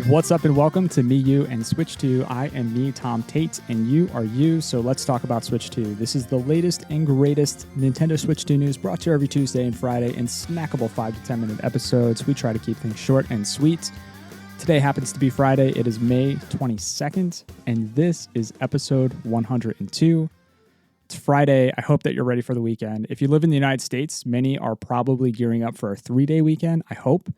What's up and welcome to Me, You, and Switch 2. I am me, Tom Tate, and you are you, so let's talk about Switch 2. This is the latest and greatest Nintendo Switch 2 news brought to you every Tuesday and Friday in snackable 5 to 10 minute episodes. We try to keep things short and sweet. Today happens to be Friday. It is May 22nd, and this is episode 102. It's Friday. I hope that you're ready for the weekend. If you live in the United States, many are probably gearing up for a 3-day weekend, I hope.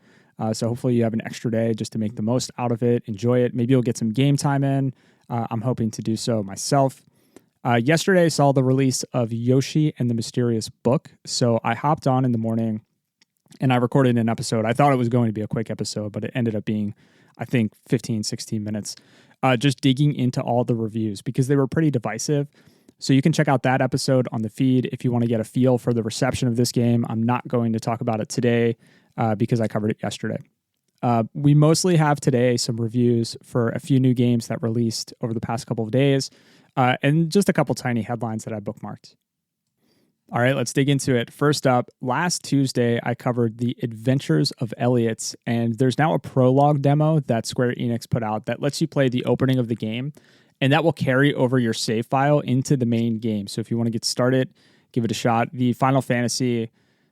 So hopefully you have an extra day just to make the most out of it, enjoy it. Maybe you'll get some game time in. I'm hoping to do so myself. Yesterday I saw the release of Yoshi and the Mysterious Book. So I hopped on in the morning and I recorded an episode. I thought it was going to be a quick episode, but it ended up being, I think, 15, 16 minutes. Just digging into all the reviews because they were pretty divisive. So you can check out that episode on the feed if you want to get a feel for the reception of this game. I'm not going to talk about it today because I covered it yesterday. We mostly have today some reviews for a few new games that released over the past couple of days and just a couple tiny headlines that I bookmarked. All right, let's dig into it. First up, last Tuesday, I covered the Adventures of Elliot, and there's now a prologue demo that Square Enix put out that lets you play the opening of the game, and that will carry over your save file into the main game. So if you want to get started, give it a shot. The Final Fantasy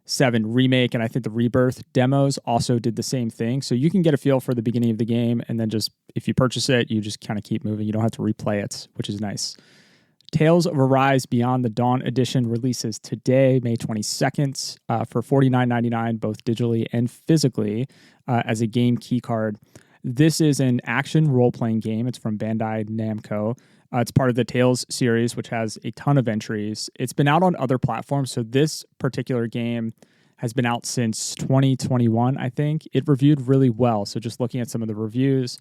VII Remake and I think the Rebirth demos also did the same thing. So you can get a feel for the beginning of the game, and then just if you purchase it, you just kind of keep moving. You don't have to replay it, which is nice. Tales of Arise Beyond the Dawn Edition releases today, May 22nd, for $49.99, both digitally and physically, as a game key card. This is an action role-playing game. It's from Bandai Namco. It's part of the Tales series, which has a ton of entries. It's been out on other platforms, so this particular game has been out since 2021, I think. It reviewed really well, so just looking at some of the reviews,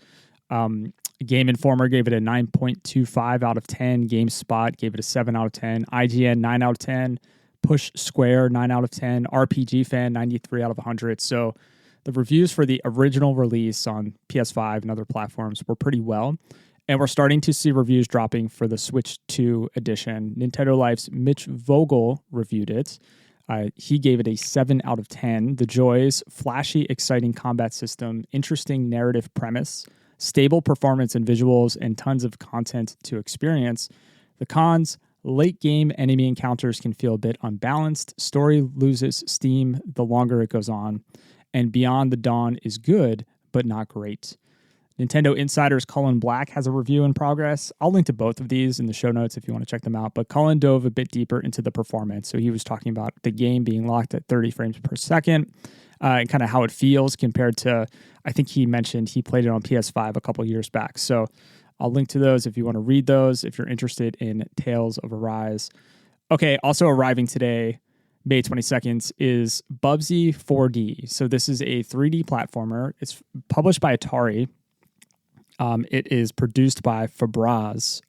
Game Informer gave it a 9.25 out of 10. GameSpot gave it a 7 out of 10. IGN, 9 out of 10. Push Square, 9 out of 10. RPG Fan, 93 out of 100. So the reviews for the original release on PS5 and other platforms were pretty well. And we're starting to see reviews dropping for the Switch 2 edition. Nintendo Life's Mitch Vogel reviewed it. He gave it a 7 out of 10. The joys, flashy, exciting combat system, interesting narrative premise, stable performance and visuals, and tons of content to experience. The cons, late game enemy encounters can feel a bit unbalanced. Story loses steam the longer it goes on. And Beyond the Dawn is good, but not great. Nintendo Insider's Cullen Black has a review in progress. I'll link to both of these in the show notes if you want to check them out. But Cullen dove a bit deeper into the performance. So he was talking about the game being locked at 30 frames per second and kind of how it feels compared to, I think he mentioned he played it on PS5 a couple years back. So I'll link to those if you want to read those, if you're interested in Tales of Arise. Okay, also arriving today, May 22nd, is Bubsy 4D. So this is a 3D platformer. It's published by Atari. It is produced by Fabraz.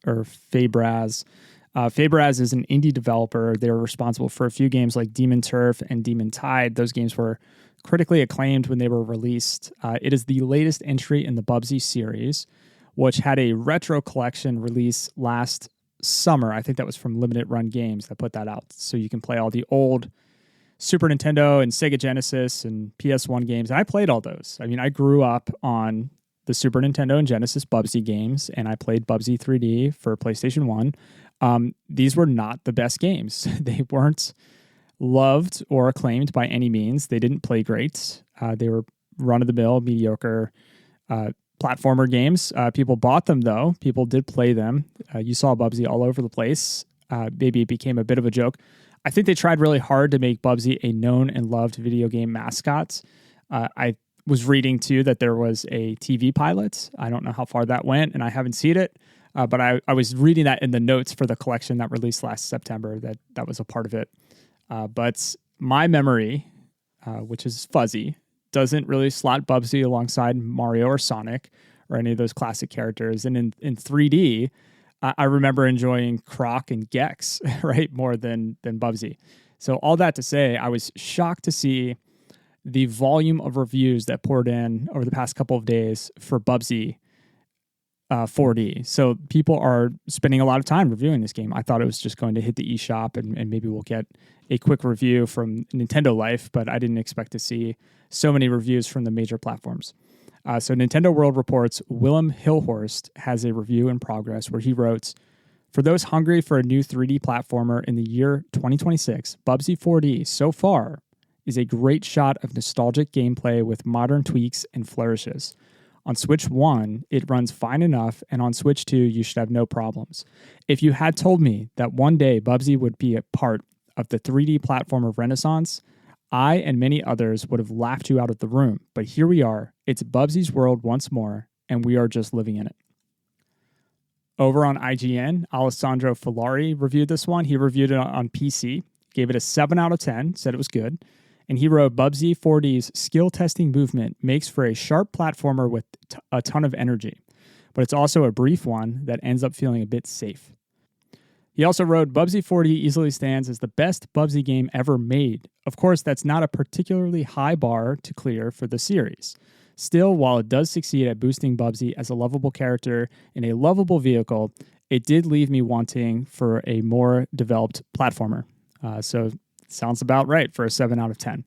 Fabraz is an indie developer. They're responsible for a few games like Demon Turf and Demon Tide. Those games were critically acclaimed when they were released. It is the latest entry in the Bubsy series, which had a retro collection release last summer. I think that was from Limited Run Games that put that out. So you can play all the old Super Nintendo and Sega Genesis and PS1 games. And I played all those. I mean, I grew up on the Super Nintendo and Genesis Bubsy games, and I played Bubsy 3D for PlayStation 1. These were not the best games. They weren't loved or acclaimed by any means. They didn't play great. They were run-of-the-mill, mediocre platformer games. People bought them, though. People did play them. You saw Bubsy all over the place. Maybe it became a bit of a joke. I think they tried really hard to make Bubsy a known and loved video game mascot. I was reading, too, that there was a TV pilot. I don't know how far that went, and I haven't seen it. But I was reading that in the notes for the collection that released last September, that was a part of it. But my memory, which is fuzzy, doesn't really slot Bubsy alongside Mario or Sonic or any of those classic characters. And in 3D, I remember enjoying Croc and Gex, right, more than Bubsy. So all that to say, I was shocked to see the volume of reviews that poured in over the past couple of days for Bubsy 4D. So people are spending a lot of time reviewing this game. I thought it was just going to hit the eShop and maybe we'll get a quick review from Nintendo Life, but I didn't expect to see so many reviews from the major platforms. So Nintendo World Report's Willem Hilhorst has a review in progress where he wrote, "For those hungry for a new 3D platformer in the year 2026, Bubsy 4D so far is a great shot of nostalgic gameplay with modern tweaks and flourishes. On Switch 1, it runs fine enough, and on Switch 2, you should have no problems. If you had told me that one day Bubsy would be a part of the 3D platformer renaissance, I and many others would have laughed you out of the room. But here we are. It's Bubsy's world once more, and we are just living in it." Over on IGN, Alessandro Filari reviewed this one. He reviewed it on PC, gave it a 7 out of 10, said it was good. And he wrote, "Bubsy 4D's skill testing movement makes for a sharp platformer with a ton of energy, but it's also a brief one that ends up feeling a bit safe." He also wrote, "Bubsy 4D easily stands as the best Bubsy game ever made. Of course, that's not a particularly high bar to clear for the series. Still, while it does succeed at boosting Bubsy as a lovable character in a lovable vehicle, it did leave me wanting for a more developed platformer." So sounds about right for a 7 out of 10.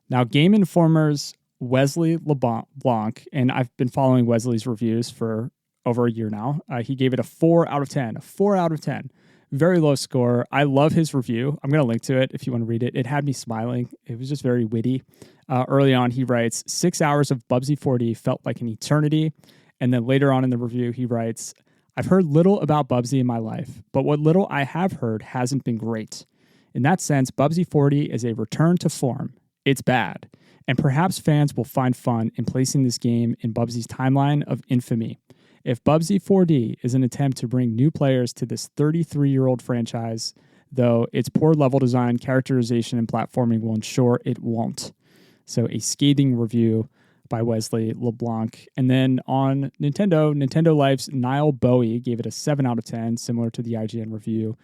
Now, Game Informer's Wesley LeBlanc, and I've been following Wesley's reviews for over a year now. He gave it a 4 out of 10. A 4 out of 10. Very low score. I love his review. I'm going to link to it if you want to read it. It had me smiling. It was just very witty. Early on, he writes, "6 hours of Bubsy 4D felt like an eternity." And then later on in the review, he writes, "I've heard little about Bubsy in my life, but what little I have heard hasn't been great. In that sense, Bubsy 4D is a return to form. It's bad. And perhaps fans will find fun in placing this game in Bubsy's timeline of infamy. If Bubsy 4D is an attempt to bring new players to this 33-year-old franchise, though its poor level design, characterization, and platforming will ensure it won't." So a scathing review by Wesley LeBlanc. And then on Nintendo Life's Niall Bowie gave it a 7 out of 10, similar to the IGN review.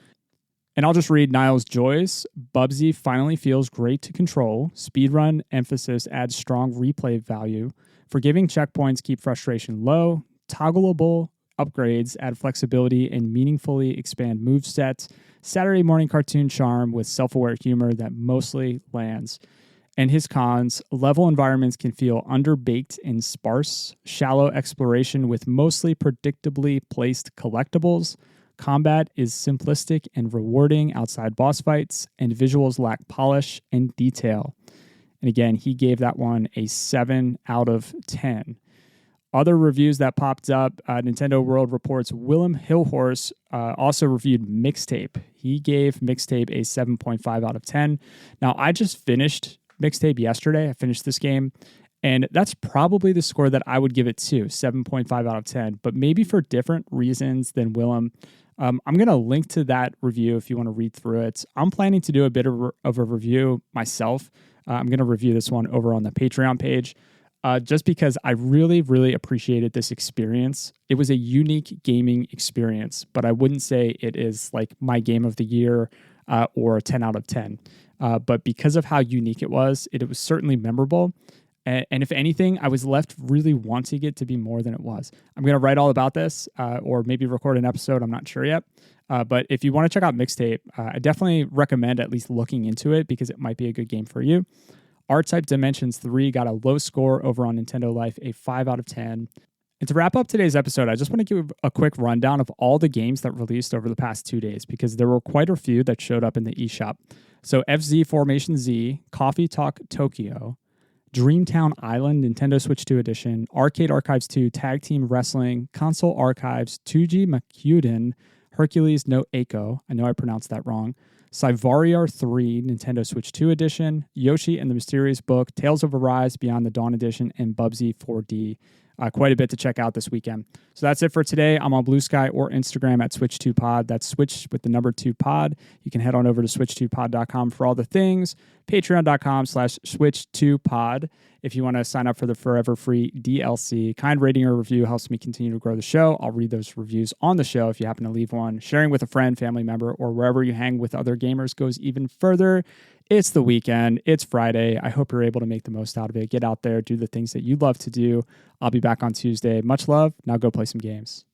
And I'll just read Niall's joys. "Bubsy finally feels great to control. Speedrun emphasis adds strong replay value. Forgiving checkpoints keep frustration low. Toggleable upgrades add flexibility and meaningfully expand movesets. Saturday morning cartoon charm with self-aware humor that mostly lands." And his cons: level environments can feel underbaked and sparse. Shallow exploration with mostly predictably placed collectibles. Combat is simplistic and rewarding outside boss fights, and visuals lack polish and detail. And again, he gave that one a 7 out of 10. Other reviews that popped up, Nintendo World Report's Willem Hilhorst also reviewed Mixtape. He gave Mixtape a 7.5 out of 10. Now, I just finished Mixtape yesterday. I finished this game, and that's probably the score that I would give it to, 7.5 out of 10, but maybe for different reasons than Willem. I'm going to link to that review if you want to read through it. I'm planning to do a bit of a review myself. I'm going to review this one over on the Patreon page, just because I really, really appreciated this experience. It was a unique gaming experience, but I wouldn't say it is like my game of the year or a 10 out of 10. But because of how unique it was certainly memorable. And if anything, I was left really wanting it to be more than it was. I'm going to write all about this or maybe record an episode. I'm not sure yet. But if you want to check out Mixtape, I definitely recommend at least looking into it because it might be a good game for you. R-Type Dimensions 3 got a low score over on Nintendo Life, a 5 out of 10. And to wrap up today's episode, I just want to give a quick rundown of all the games that released over the past 2 days because there were quite a few that showed up in the eShop. So FZ Formation Z, Coffee Talk Tokyo, Dreamtown Island Nintendo Switch 2 Edition, Arcade Archives 2 Tag Team Wrestling, Console Archives, 2G Makuden, Hercules no Eiko, I know I pronounced that wrong, Cyvariar 3 Nintendo Switch 2 Edition, Yoshi and the Mysterious Book, Tales of Arise Beyond the Dawn Edition, and Bubsy 4D. Quite a bit to check out this weekend. So that's it for today. I'm on Blue Sky or Instagram at Switch2Pod. That's Switch with the number 2 pod. You can head on over to switch2pod.com for all the things. Patreon.com/Switch2Pod if you want to sign up for the forever free DLC. Kind rating or review helps me continue to grow the show. I'll read those reviews on the show if you happen to leave one. Sharing with a friend, family member, or wherever you hang with other gamers goes even further. It's the weekend. It's Friday. I hope you're able to make the most out of it. Get out there, do the things that you love to do. I'll be back on Tuesday. Much love. Now go play some games.